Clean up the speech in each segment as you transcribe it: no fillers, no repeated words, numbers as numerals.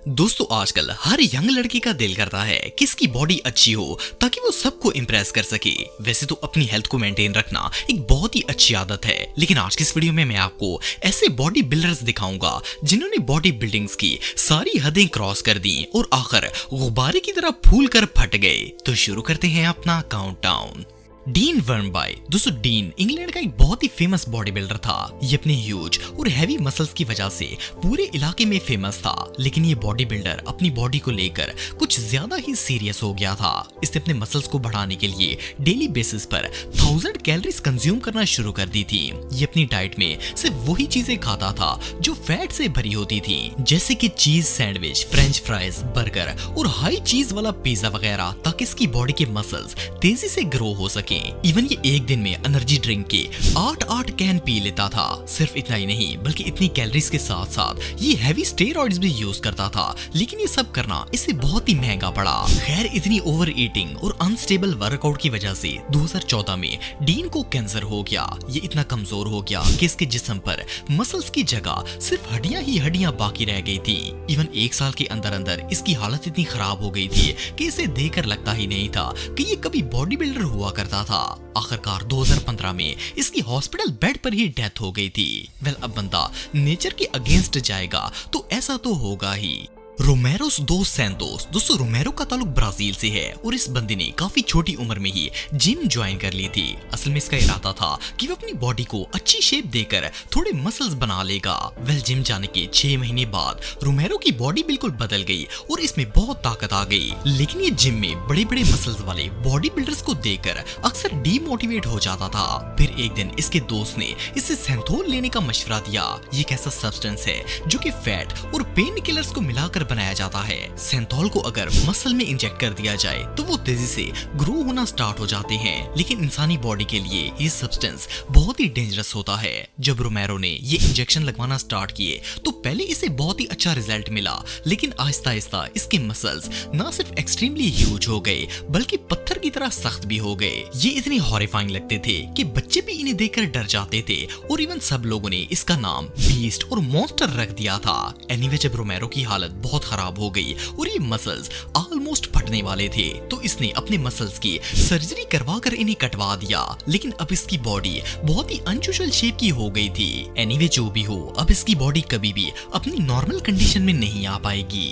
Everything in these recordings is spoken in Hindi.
दोस्तों आजकल हर यंग लड़की का दिल करता है कि इसकी बॉडी अच्छी हो ताकि वो सबको इम्प्रेस कर सके। वैसे तो अपनी हेल्थ को मेंटेन रखना एक बहुत ही अच्छी आदत है, लेकिन आज की इस वीडियो में मैं आपको ऐसे बॉडी बिल्डर्स दिखाऊंगा जिन्होंने बॉडी बिल्डिंग्स की सारी हदें क्रॉस कर दी और आखिर गुब्बारे की तरह फूल कर फट गए। तो शुरू करते हैं अपना काउंटडाउन। डीन वर्मबाई। दोस्तों डीन इंग्लैंड का एक बहुत ही फेमस बॉडी बिल्डर था। ये अपने ह्यूज और हैवी मसल्स की वजह से पूरे इलाके में फेमस था, लेकिन ये बॉडी बिल्डर अपनी बॉडी को लेकर कुछ ज्यादा ही सीरियस हो गया था। इसने अपने मसल्स को बढ़ाने के लिए डेली बेसिस पर 1000 कैलोरीज कंज्यूम करना शुरू कर दी थी। ये अपनी डाइट में सिर्फ वही चीजें खाता था जो फैट से भरी होती थी, जैसे कि cheese sandwich, French fries, burger और हाई चीज वाला पिज्जा वगैरह, ताकि इसकी बॉडी के मसल्स तेजी से ग्रो हो सके। इवन ये एक दिन में एनर्जी ड्रिंक के 8 कैन पी लेता था। सिर्फ इतना ही नहीं बल्कि इतनी कैलोरीज के साथ साथ ये हैवी स्टेरॉइड्स भी यूज करता था, लेकिन ये सब करना इसे बहुत ही महंगा पड़ा। खैर इतनी ओवर ईटिंग और अनस्टेबल वर्कआउट की वजह से 2014 में डीन को कैंसर हो गया। ये इतना कमजोर हो गया कि इसके जिस्म पर मसल्स की जगह सिर्फ हड्डियां ही हड्डियां बाकी रह गई थी। इवन एक साल के अंदर अंदर इसकी हालत इतनी खराब हो गई थी कि इसे देखकर लगता ही नहीं था कि ये कभी बॉडी बिल्डर हुआ करता था। आखिरकार 2015 में इसकी हॉस्पिटल बेड पर ही डेथ हो गई थी। वेल अब बंदा नेचर के अगेंस्ट जाएगा तो ऐसा तो होगा ही। रोमेरोस दोस सैंतोस। दोस्तों रोमेरो का ताल्लुक ब्राजील से है और इस बंदे ने काफी छोटी उम्र में ही जिम ज्वाइन कर ली थी। असल में इसका इरादा था कि वो अपनी बॉडी को अच्छी शेप देकर थोड़े मसल्स बना लेगा। वेल जिम जाने के 6 महीने बाद रोमेरो की बॉडी बिल्कुल बदल गई और इसमें बहुत ताकत आ गई, लेकिन ये जिम में बड़े बड़े मसल्स वाले बॉडी बिल्डर्स को देखकर अक्सर डीमोटिवेट हो जाता था। फिर एक दिन इसके दोस्त ने इसे सैंथोल लेने का मशवरा दिया। ये एक ऐसा सब्सटेंस है जो कि फैट और पेन किलर्स को मिलाकर बनाया जाता है। सैंथोल को अगर मसल में इंजेक्ट कर दिया जाए तो वो तेजी से ग्रो होना स्टार्ट हो जाते हैं, लेकिन इंसानी बॉडी के लिए ये सब्सटेंस बहुत ही डेंजरस होता है। जब रोमेरो ने ये इंजेक्शन लगवाना स्टार्ट किए तो पहले इसे बहुत ही अच्छा रिजल्ट मिला, लेकिन आहिस्ता आहिस्ता इसके मसल्स ना सिर्फ एक्सट्रीमली ह्यूज हो गए बल्कि पत्थर की तरह सख्त भी हो गए। ये इतने हॉरिफाइंग लगते थे कि बच्चे भी इन्हें देखकर डर जाते थे और इवन सब लोगों ने इसका नाम बीस्ट और मॉन्स्टर रख दिया था। एनीवे जब रोमेरो की हालत बहुत खराब हो गई और ये मसल्स ऑलमोस्ट फटने वाले थे तो इसने अपने मसल्स की सर्जरी करवाकर इन्हें कटवा दिया, लेकिन अब इसकी बॉडी बहुत ही अनयूजुअल शेप की हो गई थी। एनीवे जो भी हो, अब इसकी बॉडी कभी भी अपनी नॉर्मल कंडीशन में नहीं आ पाएगी।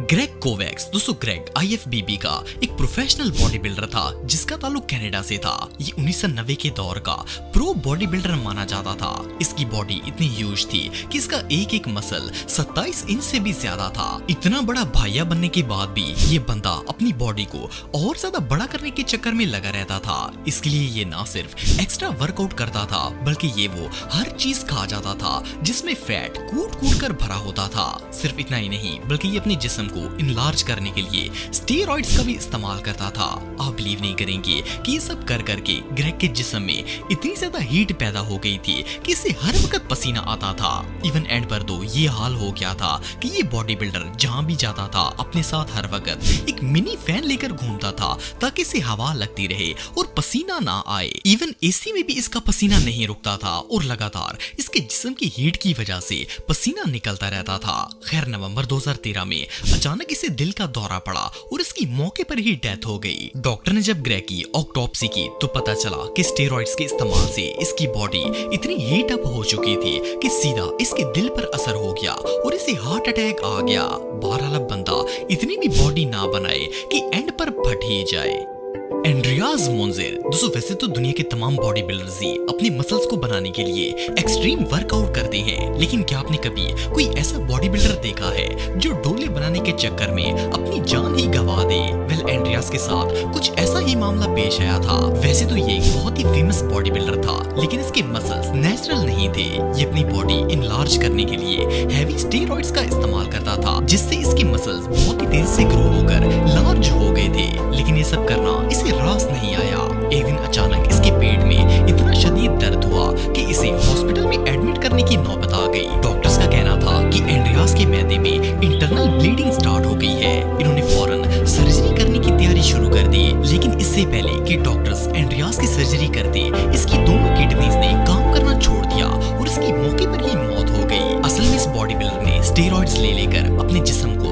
Greg Covax. दोस्तों ग्रेग IFBB का एक प्रोफेशनल बॉडी बिल्डर था जिसका ताल्लुक कनाडा से था। ये 1990 के दौर का प्रो बॉडी बिल्डर माना जाता था। इसकी बॉडी इतनी ह्यूज थी कि इसका एक एक मसल 27 इंच से भी ज्यादा था। इतना बड़ा भाइया बनने के बाद भी ये बंदा अपनी बॉडी को और ज्यादा बड़ा करने के चक्कर में लगा रहता था। इसके लिए ये ना सिर्फ एक्स्ट्रा वर्कआउट करता था बल्कि ये वो हर चीज खा जाता था जिसमें फैट कूट कूट कर भरा होता था। सिर्फ इतना ही नहीं बल्कि ये अपने जिस्म को इनलार्ज करने के लिए स्टेरॉइड्स का भी इस्तेमाल करता था। आप बिलीव नहीं करेंगे कि ये सब कर करके ग्रेग के जिस्म में इतनी ज्यादा हीट पैदा हो गई थी कि इसे हर वक्त पसीना आता था। इवन एंड पर तो ये हाल हो गया था कि ये बॉडी बिल्डर जहां भी जाता था अपने साथ हर वक्त एक मिनी फैन लेकर घूमता था ताकि इसे हवा लगती रहे और पसीना ना आए। इवन AC में भी इसका पसीना नहीं रुकता था और लगातार इसके जिस्म की हीट की वजह से पसीना निकलता रहता था। खैर नवंबर 2013 में अचानक इसे दिल का दौरा पड़ा और इसकी मौके पर ही डेथ हो गई। डॉक्टर ने जब ग्रेग की ऑटोप्सी की तो पता चला कि स्टेरॉइड्स के इस्तेमाल से इसकी बॉडी इतनी हीट अप हो चुकी थी कि सीधा इसके दिल पर असर हो गया और इसे हार्ट अटैक आ गया। बहरहाल बंदा इतनी भी बॉडी ना बनाए कि एंड पर फट ही जाए। एंड्रियास मोंजेर। दोस्तों वैसे तो दुनिया के तमाम बॉडी बिल्डर्स ही अपने मसल्स को बनाने के लिए एक्सट्रीम वर्कआउट करते हैं, लेकिन क्या आपने कभी कोई ऐसा बॉडी बिल्डर देखा है जो डोले बनाने के चक्कर में अपनी जान ही गंवा दे? वेल एंड्रियास के साथ कुछ ऐसा ही मामला पेश आया था। वैसे तो ये एक बहुत ही फेमस बॉडी बिल्डर था, लेकिन इसके मसल्स नेचुरल नहीं थे। ये अपनी बॉडी इनलार्ज करने के लिए हैवी स्टेरॉइड्स का इस्तेमाल करता था, जिससे इसके मसल्स बहुत ही तेजी से ग्रो होकर लार्ज हो गए थे, लेकिन ये सब करना इसे रास नहीं आया। एक दिन अचानक इसके पेट में इतना शदीद दर्द हुआ कि इसे हॉस्पिटल में एडमिट करने की नौबत आ गई। डॉक्टर्स का कहना था कि एंड्रियास के मैदे में इंटरनल ब्लीडिंग स्टार्ट हो गई है। इन्होंने फौरन सर्जरी करने की तैयारी शुरू कर दी, लेकिन इससे पहले कि डॉक्टर्स एंड्रियास की सर्जरी करते इसकी दोनों किडनीज ने काम करना छोड़ दिया और इसकी मौके पर ही मौत हो गई। असल में इस बॉडी बिल्डर ने स्टेरॉइड्स ले लेकर अपने जिस्म को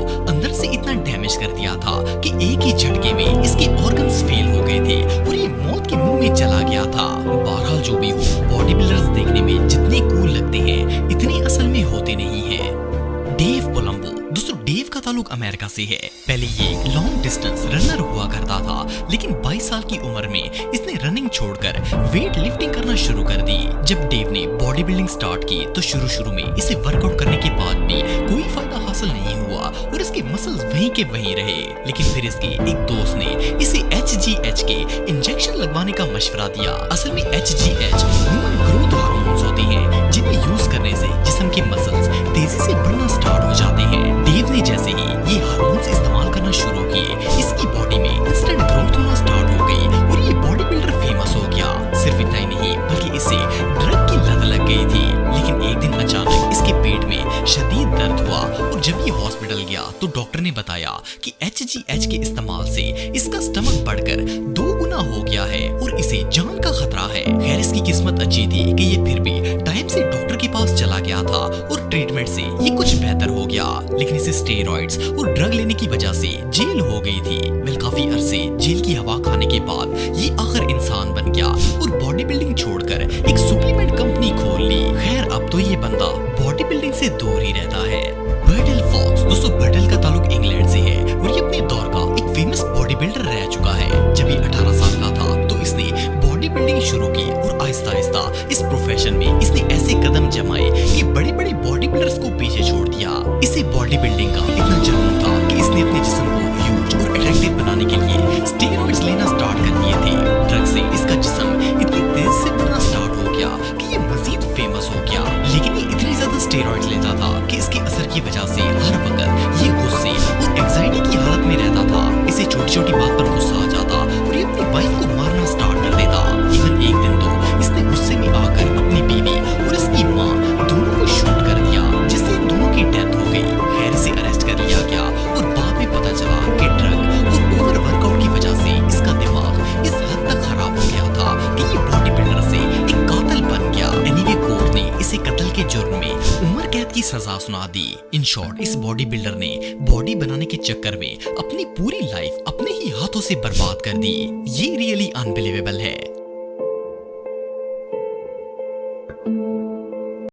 दोस्तों डेव का ताल्लुक अमेरिका से है। पहले ये एक लॉन्ग डिस्टेंस रनर हुआ करता था, लेकिन 22 साल की उम्र में इसने रनिंग छोड़कर वेट लिफ्टिंग करना शुरू कर दी। जब डेव ने बॉडी बिल्डिंग स्टार्ट की तो शुरू में इसे वर्कआउट करने के बाद भी कोई फायदा हासिल नहीं हुआ और इसके मसल्स वहीं के वहीं रहे। लेकिन फिर इसके एक दोस्त ने इसे HGH के इंजेक्शन लगवाने का मशवरा दिया। असल में HGH ह्यूमन ग्रोथ हार्मोन्स होते हैं, जिन्हें यूज करने से जिस्म के मसल्स तेजी से बढ़ना स्टार्ट हो जाते हैं। डेव ने जैसे ही ये हार्मोन्स इस्तेमाल करना शुरू किए, इसकी बॉडी में इंस्टेंट ग्रोथ होना स्टार्ट हो गई और ये बॉडी बिल्डर फेमस हो गया। सिर्फ इतना ही नहीं बल्कि इसे ड्रग की लत लग गई थी। लेकिन एक दिन अचानक इसके पेट में शदीद दर्द हुआ और जब ये हॉस्पिटल गया तो डॉक्टर ने बताया कि HGH के इस्तेमाल से इसका स्टमक बढ़कर 2 गुना हो गया है और इसे जान का खतरा है। खैर इसकी किस्मत अच्छी थी कि ये फिर भी टाइम से डॉक्टर के पास चला गया था और ट्रीटमेंट से ये कुछ बेहतर हो गया। लेकिन इसे स्टेरॉइड्स और ड्रग लेने की वजह से जेल हो गई थी। वेल काफी अरसे जेल की हवा खाने के बाद ये आखिर इंसान बन गया और बॉडी बिल्डिंग छोड़कर एक सप्लीमेंट कंपनी खोल ली। खैर अब तो ये बंदा बॉडी बिल्डिंग से दूर ही रहता है। बर्टल फॉक्स, दोस्तों बर्टल का ताल्लुक इंग्लैंड से है और ये अपने दौर का एक फेमस बॉडी बिल्डर रह चुका है। जब ये 18 साल का था तो इसने बॉडी बिल्डिंग शुरू की और आहिस्ता आहिस्ता इस प्रोफेशन में इसने ऐसे कदम जमाए कि बड़े बड़े बॉडी बिल्डर्स को पीछे छोड़ दिया। इसे बॉडी बिल्डिंग का इतना जुनून था कि इसने अपने जिस्म को ह्यूज और अट्रैक्टिव बनाने के लिए स्टेरॉइड्स लेना स्टार्ट कर दिए थे। ड्रग से इसका जिस्म इतनी तेजी से बढ़ना स्टार्ट हो गया कि ये मजीद फेमस हो गया। लेकिन ये इतनी ज्यादा स्टेरॉइड्स लेता था कि इसके असर की वजह से हर वक्त ये गुस्से और एंजाइटी की हालत में रहता था। इसे छोटी छोटी बात पर गुस्सा आ जाता और ये अपनी वाइफ को मारना स्टार्ट कर देता। इवन एक दिन तो इसने गुस्से में आकर अपनी बीवी और इसकी माँ दोनों को शूट कर दिया, जिससे दोनों की डेथ हो गई। खैर इसे अरेस्ट कर लिया गया और बाद में पता चला कि ड्रग और ओवर वर्कआउट की वजह से इसका दिमाग इस हद तक खराब हो गया था कि ये बॉडी बिल्डर से एक कातिल बन गया। एनीवे कोर्ट ने इसे कत्ल के जुर्म में उम्र कैद की सजा सुना दी। इन शॉर्ट इस बॉडी बिल्डर ने बॉडी बनाने के चक्कर में अपनी पूरी लाइफ अपने ही हाथों से बर्बाद कर दी। ये रियली अनबिलीवेबल है।